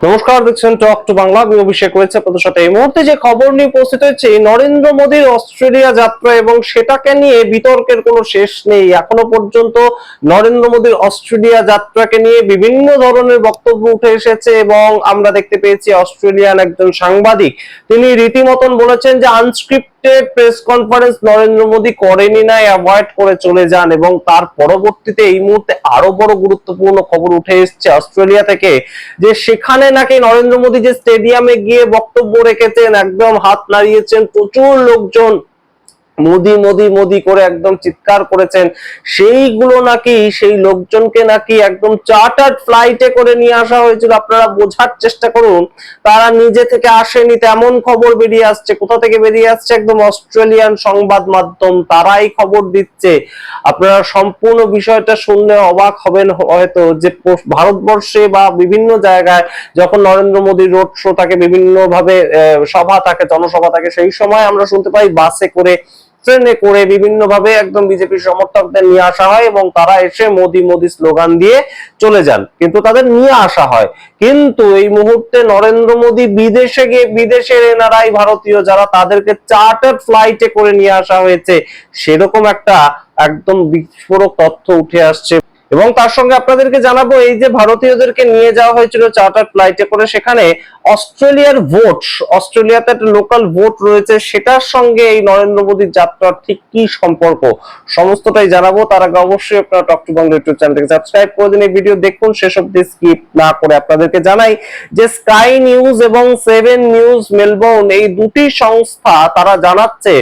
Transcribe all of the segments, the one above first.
নমস্কার, দেখছেন talk to Bangla. আমি অভিষেক রয়েছে আপনাদের সাথে। এই মুহূর্তে যে খবর নিয়ে উপস্থিত হয়েছে নরেন্দ্র মোদীর অস্ট্রেলিয়া যাত্রা, এবং সেটাকে নিয়ে বিতর্কের কোনো শেষ নেই। এখনো পর্যন্ত নরেন্দ্র মোদীর অস্ট্রেলিয়া যাত্রাকে নিয়ে বিভিন্ন ধরনের বক্তব্য উঠে এসেছে, এবং আমরা দেখতে পেয়েছি অস্ট্রেলিয়ান একজন সাংবাদিক তিনি রীতিমতন বলেছেন যে unscripted press conference Narendra Modi করেনি, না অ্যাভয়েড করে চলে যান। এবং তার পরবর্তীতে এই মুহূর্তে আরো বড় গুরুত্বপূর্ণ খবর উঠে এসেছে অস্ট্রেলিয়া থেকে, যে সেখানে নাকি নরেন্দ্র মোদী যে স্টেডিয়ামে গিয়ে বক্তব্য রেখেছেন, একদম হাত নাড়িয়েছেন, প্রচুর লোকজন মোদি মোদি মোদি করে একদম চিৎকার করেছেন, সেইগুলো নাকি সেই লোকজনকে নাকি একদম চার্টার্ড ফ্লাইটে করে নিয়ে আসা হয়েছিল। আপনারা বোঝার চেষ্টা করুন, তারা নিজে থেকে আসেনি, তেমন খবর বেরিয়ে আসছে। কোথা থেকে বেরিয়ে আসছে? একদম অস্ট্রেলিয়ান সংবাদ মাধ্যম, তারাই খবর দিচ্ছে। আপনারা সম্পূর্ণ বিষয়টা শুনলে অবাক হবেন হয়তো, যে ভারতবর্ষে বা বিভিন্ন জায়গায় যখন নরেন্দ্র মোদীর রোড শো থাকে, বিভিন্ন ভাবে সভা থাকে, জনসভা থাকে, সেই সময় আমরা শুনতে পাই বাসে করে, ট্রেনে করে, বিভিন্ন ভাবে একদম বিজেপি সমর্থকদের নিয়ে আসা হয়, এবং তারা এসে মোদি মোদি স্লোগান দিয়ে চলে যান, কিন্তু তাদের নিয়ে আসা হয়। কিন্তু এই মুহূর্তে নরেন্দ্র মোদী বিদেশে গিয়ে বিদেশের এনআরআই ভারতীয় যারা, তাদেরকে চার্টার্ড ফ্লাইটে করে নিয়ে আসা হয়েছে, সেরকম একটা একদম বিস্ফোরক তথ্য উঠে আসছে। এবং তার সঙ্গে আপনাদেরকে জানাবো, এই যে ভারতীয়দেরকে নিয়ে যাওয়া হয়েছিল চার্টার্ড ফ্লাইটে করে, সেখানে অস্ট্রেলিয়ার ভোট, অস্ট্রেলিয়াতে একটা লোকাল ভোট রয়েছে, সেটার সঙ্গে এই নরেন্দ্র মোদীর যাত্রার ঠিক কি সম্পর্ক, সমস্তটাই জানাবো। তার আগে অবশ্যই আপনারা টক টু বাংলা ইউটিউব চ্যানেলকে সাবস্ক্রাইব করে দিন, এই ভিডিও দেখুন শেষ অবধি স্কিপ না করে। আপনাদেরকে জানাই যে স্কাই নিউজ এবং 7 নিউজ মেলবোর্ন, এই দুটি সংস্থা তারা জানাচ্ছে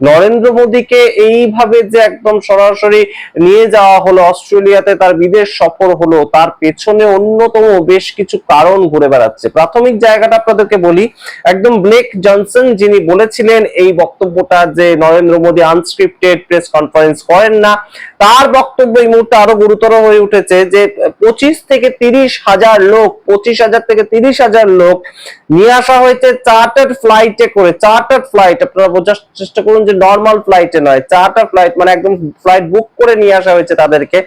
নরেন্দ্র মোদীকে এইভাবে যে একদম সরাসরি নিয়ে যাওয়া হলো অস্ট্রেলিয়াতে, তার বিদেশ সফর হলো, তার পেছনে অন্যতম বেশ কিছু কারণ ঘুরে বেড়াচ্ছে। প্রাথমিক জায়গাটা আপনাদেরকে বলি, একদম ব্লেক জনসন যিনি বলেছিলেন এই বক্তব্যটা, যে Narendra Modi unscripted press conference করেন না, তার বক্তব্য এই মুহূর্তে আরো গুরুতর হয়ে উঠেছে। যে 25 থেকে 30 হাজার লোক, 25,000 থেকে 30,000 লোক নিয়ে আসা হয়েছে চার্টার্ড ফ্লাইটে করে। চার্টার্ড ফ্লাইট, আপনারা বোঝার চেষ্টা করুন যে নর্মাল ফ্লাইটে নয়, চার্টার ফ্লাইট মানে একদম ফ্লাইট বুক করে নিয়ে আসা হয়েছে তাদেরকে,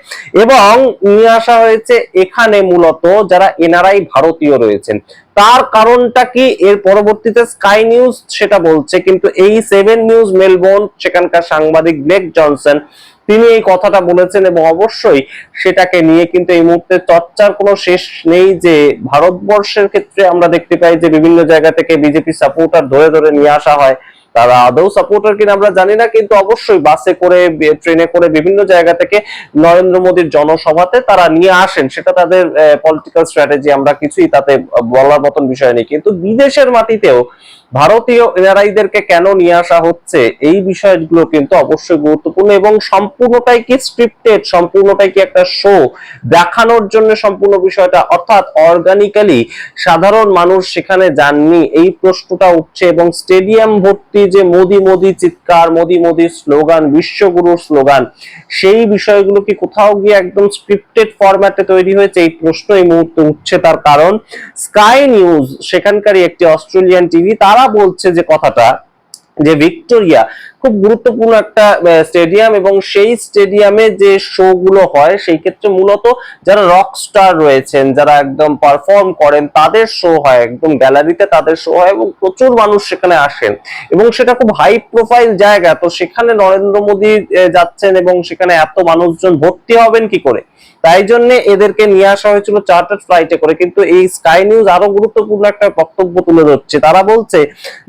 এবং নিয়ে আসা হয়েছে এখানে মূলত যারা এনআরআই ভারতীয় রয়েছেন। তার কারণটা কি, এর পরবর্তীতে স্কাই নিউজ সেটা বলছে, কিন্তু এই 7 নিউজ মেলবোর্ন, সেখানকার সাংবাদিক ব্লেক জনসন তিনি এই কথাটা বলেছেন, এবং অবশ্যই সেটাকে নিয়ে কিন্তু এই মুহূর্তে চর্চার কোনো শেষ নেই। যে ভারতবর্ষের ক্ষেত্রে আমরা দেখতে পাই যে বিভিন্ন জায়গা থেকে বিজেপি সাপোর্টার ধরে ধরে নিয়ে আসা হয়, তারা আদৌ সাপোর্টার কিনা আমরা জানি না, কিন্তু অবশ্যই বাসে করে, ট্রেনে করে বিভিন্ন জায়গা থেকে নরেন্দ্র মোদীর জনসভাতে তারা নিয়ে আসেন, সেটা তাদের পলিটিক্যাল স্ট্র্যাটেজি, আমরা কিছুই তাতে বলার মতন বিষয় নেই। কিন্তু বিদেশের মাটিতেও ভারতীয় এনআরআইদেরকে কেন নিয়ে আসা হচ্ছে, এই বিষয়গুলো কিন্তু অবশ্যই গুরুত্বপূর্ণ, এবং সম্পূর্ণটাই কি স্ক্রিপ্টেড, সম্পূর্ণটাই কি একটা শো দেখানোর জন্য সম্পূর্ণ বিষয়টা, অর্থাৎ অর্গানিক্যালি সাধারণ মানুষ সেখানে যাননি, এই প্রশ্নটা উঠছে। এবং স্টেডিয়াম ভর্তি যে মোদি মোদি চিৎকার, মোদি মোদি স্লোগান, বিশ্বগুরুর স্লোগান, সেই বিষয়গুলো কি কোথাও গিয়ে একদম স্ক্রিপ্টেড ফরম্যাটে তৈরি হয়েছে, এই প্রশ্ন এই মুহূর্তে উঠছে। তার কারণ স্কাই নিউজ, সেখানকারই একটি অস্ট্রেলিয়ান টিভি, তারা বলছে যে কথাটা, যে ভিক্টোরিয়া খুব গুরুত্বপূর্ণ একটা স্টেডিয়াম, এবং সেই স্টেডিয়ামে যে শো গুলো হয়, সেই ক্ষেত্রে মূলত যারা রক স্টার রয়েছেন, যারা একদম পারফর্ম করেন, তাদের শো হয়, একদম গ্যালারিতে তাদের শো হয়, এবং প্রচুর মানুষ সেখানে আসেন, এবং সেটা খুব হাই প্রোফাইল জায়গা। তো সেখানে নরেন্দ্র মোদী যাচ্ছেন, এবং সেখানে এত মানুষজন ভর্তি হবেন কি করে, তাই জন্য এদেরকে নিয়ে আসা হয়েছিল চার্টার্ড ফ্লাইটে করে। কিন্তু এই স্কাই নিউজ আরো গুরুত্বপূর্ণ একটা বক্তব্য তুলে ধরছে, তারা বলছে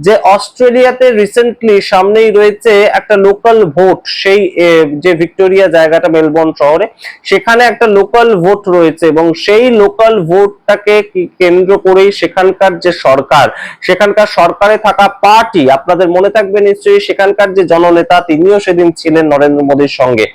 যে অস্ট্রেলিয়াতে রিসেন্টলি সামনেই রয়েছে একটা লোকাল ভোট, সেই যে ভিক্টোরিয়া জায়গাটা মেলবোর্ন শহরে, সেখানে একটা লোকাল ভোট রয়েছে, এবং সেই লোকাল ভোটটাকে কেন্দ্র করেই সেখানকার যে সরকার, সেখানকার সরকারে থাকা পার্টি, আপনাদের মনে থাকবে নিশ্চয়ই সেখানকার যে জননেতা, তিনিও সেদিন ছিলেন নরেন্দ্র মোদীর সঙ্গে,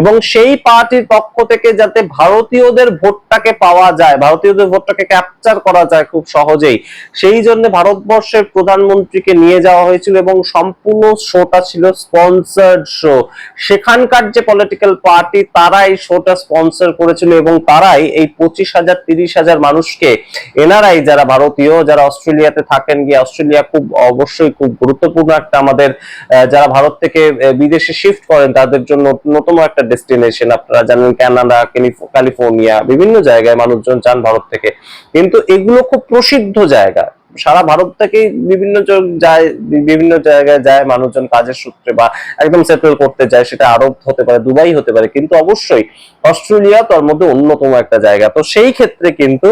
এবং সেই পার্টির পক্ষ থেকে যাতে ভারতীয়দের ভোটটাকে পাওয়া যায়, ভারতীয়দের ভোটটাকে ক্যাপচার করা যায় খুব সহজেই, সেই জন্য ভারতবর্ষের প্রধানমন্ত্রীকে নিয়ে যাওয়া হয়েছিল, এবং সম্পূর্ণ শোটা ছিল স্পন্সর্ড শো। সেখানকার যে পলিটিক্যাল পার্টি, তারা এই শোটা স্পন্সর করেছিল, এবং তারাই এই 25,000 30,000 মানুষকে, এনআরআই যারা ভারতীয়, যারা অস্ট্রেলিয়াতে থাকেন, গিয়ে অস্ট্রেলিয়া খুব অবশ্যই খুব গুরুত্বপূর্ণ একটা আমাদের, যারা ভারত থেকে বিদেশে শিফট করেন তাদের জন্য অন্যতম একটা ডেস্টিনেশন। আপনারা জানেন কানাডা, ক্যালিফোর্নিয়া ক্যালিফোর্নিয়া, বিভিন্ন জায়গায় মানুষজন যান ভারত থেকে, কিন্তু এগুলো খুব প্রসিদ্ধ জায়গা। সারা ভারত থেকেই বিভিন্ন জন যায়, বিভিন্ন জায়গায় যায় মানুষজন কাজের সূত্রে বা একদম সেটেল করতে যায়। সেটা আরব হতে পারে, দুবাই হতে পারে, কিন্তু অবশ্যই অস্ট্রেলিয়া তার মধ্যে অন্যতম একটা জায়গা। তো সেই ক্ষেত্রে কিন্তু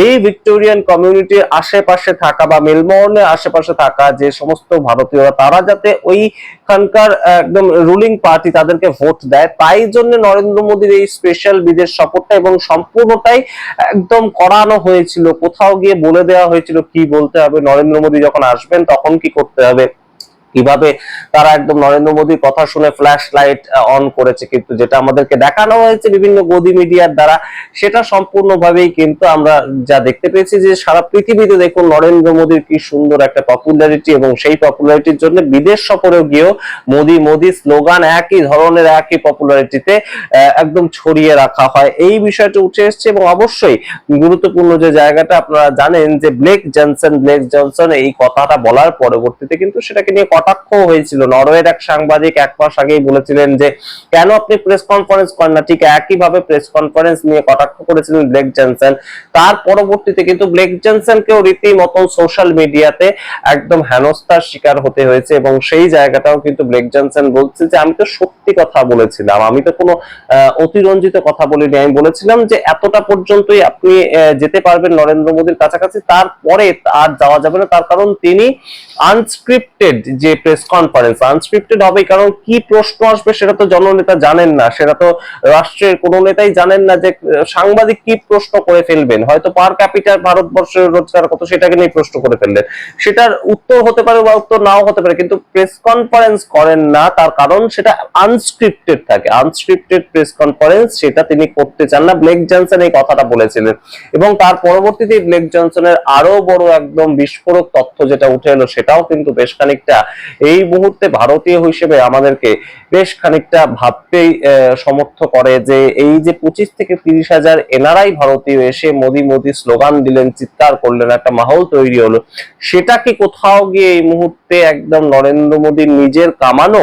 এই ভিক্টোরিয়ান কমিউনিটির আশেপাশে থাকা বা মেলবোর্নের আশেপাশে থাকা যে সমস্ত ভারতীয়রা, তারা যাতে ওইখানকার একদম রুলিং পার্টি তাদেরকে ভোট দেয়, তাই জন্য নরেন্দ্র মোদীর এই স্পেশাল বিদেশ সফরটা, এবং সম্পূর্ণটাই একদম করানো হয়েছিল। কোথাও গিয়ে বলে দেওয়া হয়েছিল কি বলতে হবে, নরেন্দ্র মোদী যখন আসবেন তখন কি করতে হবে, কিভাবে তারা একদম নরেন্দ্র মোদীর কথা শুনে ফ্ল্যাশ লাইট অন করেছে। কিন্তু যেটা আমাদেরকে দেখানো হয়েছে বিভিন্ন গদি মিডিয়ার দ্বারা, সেটা সম্পূর্ণভাবেই কিন্তু আমরা যা দেখতে পেয়েছি যে সারা পৃথিবীতে দেখুন নরেন্দ্র মোদীর কি সুন্দর একটা পপুলারিটি, এবং সেই পপুলারিটির জন্য বিদেশ সফরেও গিয়েও মোদী মোদী স্লোগান একই ধরনের, একই পপুলারিটিতে একদম ছড়িয়ে রাখা হয়। এই বিষয়টা উঠে এসছে। এবং অবশ্যই গুরুত্বপূর্ণ যে জায়গাটা, আপনারা জানেন যে ব্লেক জনসন এই কথাটা বলার পরবর্তীতে কিন্তু সেটাকে নিয়ে কটাক্ষ হয়েছিল। নরওয়ের এক সাংবাদিক এক মাস আগেই বলেছিলেন যে কেন আপনি প্রেস কনফারেন্স করেন না, ঠিক একইভাবে প্রেস কনফারেন্স নিয়ে কটাক্ষ করেছিলেন ব্লেক জনসন। তার পরবর্তীতে কিন্তু ব্লেক জনসনকেও রীতিমতো সোশ্যাল মিডিয়াতে একদম হেনস্থার শিকার হতে হয়েছে। এবং সেই জায়গাটাও কিন্তু ব্লেক জনসন বলছে যে আমি তো সত্যি কথা বলেছিলাম, আমি তো কোনো অতিরঞ্জিত কথা বলিনি, আমি বলেছিলাম যে এতটা পর্যন্তই আপনি যেতে পারবেন নরেন্দ্র মোদীর কাছাকাছি, তারপরে আর যাওয়া যাবে না। তার কারণ তিনি আনস্ক্রিপ্টেড যে প্রেস কনফারেন্স, আনস্ক্রিপ্টেড হবে কারণ কি প্রশ্ন আসবে সেটা তো জননেতা জানেন না, সেটা তো রাষ্ট্রের কোনো নেতাই জানেন না যে সাংবাদিক কি প্রশ্ন করে ফেলবেন। হয়তো পার ক্যাপিটাল ভারতবর্ষের রোজগার কত সেটাকে নিয়ে প্রশ্ন করে ফেললেন, সেটার উত্তর হতে পারে বা উত্তর নাও হতে পারে, কিন্তু প্রেস কনফারেন্স করেন না তার কারণ সেটা আনস্ক্রিপ্টেড থাকে। আনস্ক্রিপ্টেড প্রেস কনফারেন্স সেটা তিনি করতে চান না। ব্লেক জনসন এই কথাটা বলেছিলেন। এবং তার পরবর্তীতে ব্লেক জনসনের আরো বড় একদম বিস্ফোরক তথ্য যেটা উঠে এলো, সেটাও কিন্তু বেশ খানিকটা এই মুহূর্তে ভারতীয় হিসেবে আমাদেরকে বেশ খানিকটা ভাবতেই সমর্থ করে, যে এই যে 25 থেকে 30 হাজার এনআরআই ভারতীয় এসে মোদি মোদি স্লোগান দিলেন, চিৎকার করলেন, একটা মাহল তৈরি হলো, সেটা কি কোথাও গিয়ে এই মুহূর্তে একদম নরেন্দ্র মোদীর নিজের কামানো,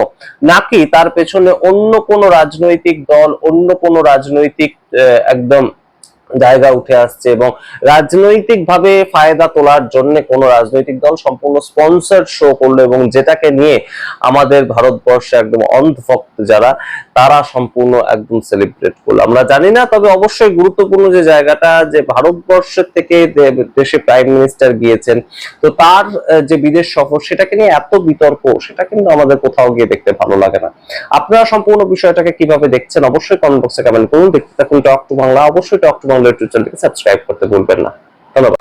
নাকি তার পেছনে অন্য কোনো রাজনৈতিক দল, অন্য কোনো রাজনৈতিক একদম জায়গা উঠে আসছে, এবং রাজনৈতিক ভাবে ফায়দা তোলার জন্য কোন রাজনৈতিক দল সম্পূর্ণ স্পন্সর শো করলো, এবং যেটাকে নিয়ে আমাদের ভারতবর্ষে একদম অন্ধভক্ত যারা, তারা সম্পূর্ণ একদম সেলিব্রেট করলো। আমরা জানি না, তবে অবশ্যই গুরুত্বপূর্ণ যে জায়গাটা, যে ভারতবর্ষের থেকে দেশে প্রাইম মিনিস্টার গিয়েছেন, তো তার যে বিদেশ সফর সেটাকে নিয়ে এত বিতর্ক, সেটা কিন্তু আমাদের কোথাও গিয়ে দেখতে ভালো লাগে না। আপনারা সম্পূর্ণ বিষয়টাকে কিভাবে দেখছেন অবশ্যই কমেন্ট বক্সে কমেন্ট করুন। দেখতে থাকুন টক টু বাংলা। অবশ্যই টক টু বাংলা ইউটিউব চ্যানেলকে সাবস্ক্রাইব করতে ভুলবেন না। ধন্যবাদ।